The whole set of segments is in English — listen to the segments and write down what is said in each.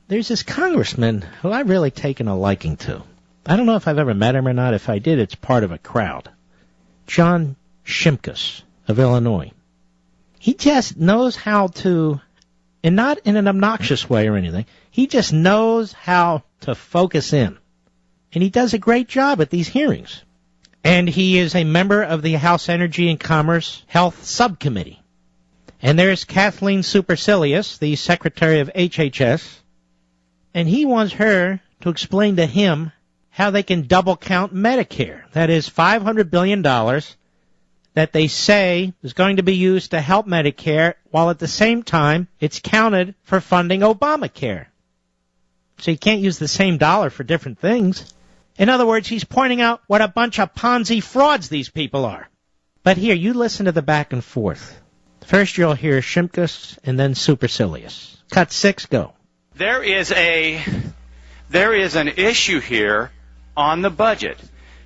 there's this congressman who I've really taken a liking to. I don't know if I've ever met him or not. If I did, it's part of a crowd. John Shimkus of Illinois. He just knows how to, and not in an obnoxious way or anything, he just knows how to focus in. And he does a great job at these hearings. And he is a member of the House Energy and Commerce Health Subcommittee. And there's Kathleen Sebelius, the Secretary of HHS, and he wants her to explain to him how they can double count Medicare. That is $500 billion that they say is going to be used to help Medicare, while at the same time it's counted for funding Obamacare. So you can't use the same dollar for different things. In other words, he's pointing out what a bunch of Ponzi frauds these people are. But here, you listen to the back and forth. First you'll hear Shimkus and then Sebelius. Cut 6, go. There is an issue here on the budget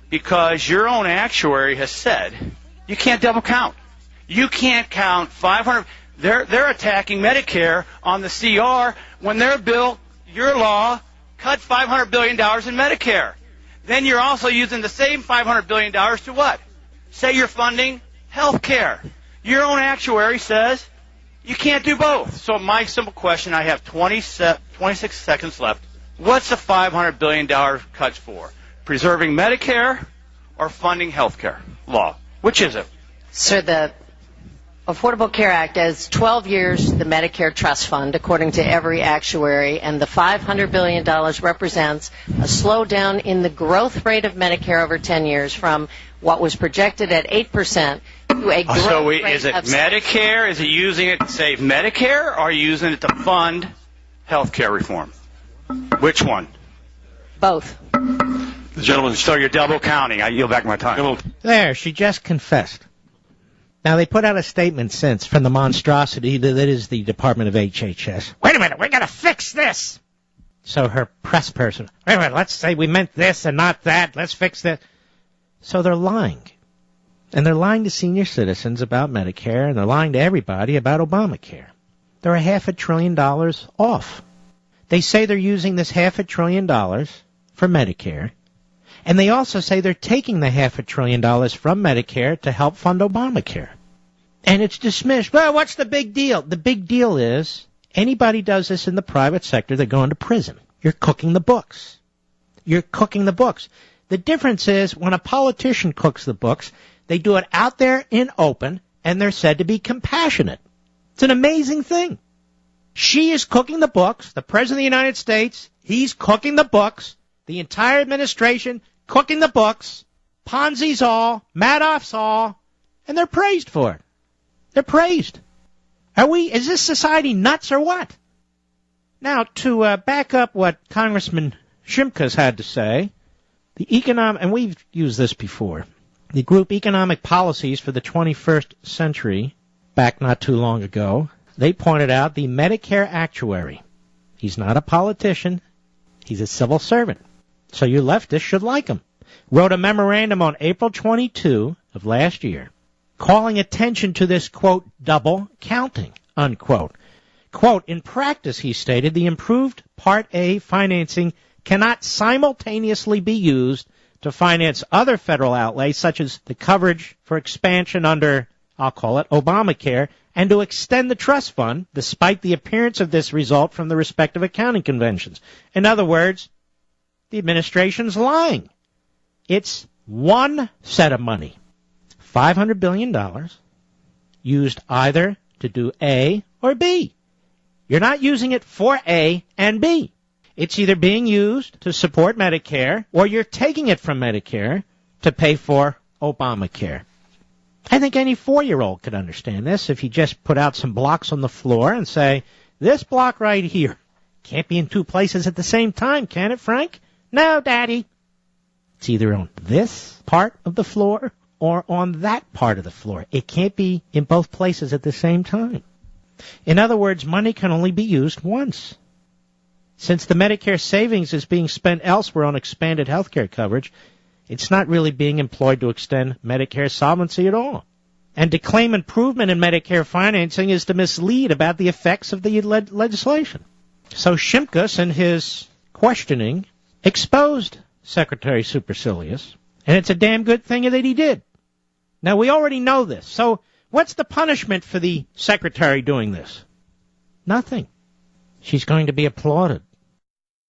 because your own actuary has said you can't double count. You can't count 500. They're attacking Medicare on the CR when their bill, your law, cut $500 billion in Medicare. Then you're also using the same $500 billion to what? Say you're funding health care. Your own actuary says you can't do both. So my simple question, I have 26 seconds left. What's the $500 billion cuts for? Preserving Medicare or funding health care law? Which is it? Sir, the Affordable Care Act is 12 years the Medicare Trust Fund, according to every actuary, and the $500 billion represents a slowdown in the growth rate of Medicare over 10 years from what was projected at 8% to a growth rate is it Medicare? Is it using it to save Medicare, or are you using it to fund health care reform? Which one? Both. The gentleman, so you're double counting. I yield back my time. There, she just confessed. Now, they put out a statement since from the monstrosity that is the Department of HHS. Wait a minute, we're going to fix this. So her press person, wait a minute, let's say we meant this and not that. Let's fix this. So they're lying. And they're lying to senior citizens about Medicare, and they're lying to everybody about Obamacare. They're $500 billion off. They say they're using this $500 billion for Medicare, and they also say they're taking the $500 billion from Medicare to help fund Obamacare. And it's dismissed. Well, what's the big deal? The big deal is anybody does this in the private sector, they're going to prison. You're cooking the books. You're cooking the books. The difference is when a politician cooks the books, they do it out there in open, and they're said to be compassionate. It's an amazing thing. She is cooking the books. The President of the United States, he's cooking the books. The entire administration cooking the books. Ponzi's all, Madoff's all, and they're praised for it. They're praised. Is this society nuts or what? Now, to back up what Congressman Shimkus had to say, and we've used this before, the group Economic Policies for the 21st Century, back not too long ago, they pointed out the Medicare actuary. He's not a politician. He's a civil servant. So you leftists should like him. Wrote a memorandum on April 22 of last year calling attention to this, quote, double counting, unquote. Quote, in practice, he stated, the improved Part A financing cannot simultaneously be used to finance other federal outlays, such as the coverage for expansion under, I'll call it, Obamacare, and to extend the trust fund, despite the appearance of this result from the respective accounting conventions. In other words, the administration's lying. It's one set of money, $500 billion, used either to do A or B. You're not using it for A and B. It's either being used to support Medicare, or you're taking it from Medicare to pay for Obamacare. I think any 4-year-old could understand this if you just put out some blocks on the floor and say, this block right here can't be in two places at the same time, can it, Frank? No, Daddy. It's either on this part of the floor or on that part of the floor. It can't be in both places at the same time. In other words, money can only be used once. Since the Medicare savings is being spent elsewhere on expanded health care coverage, it's not really being employed to extend Medicare solvency at all. And to claim improvement in Medicare financing is to mislead about the effects of the legislation. So Shimkus, in his questioning, exposed Secretary Supercilious, and it's a damn good thing that he did. Now, we already know this. So what's the punishment for the secretary doing this? Nothing. She's going to be applauded.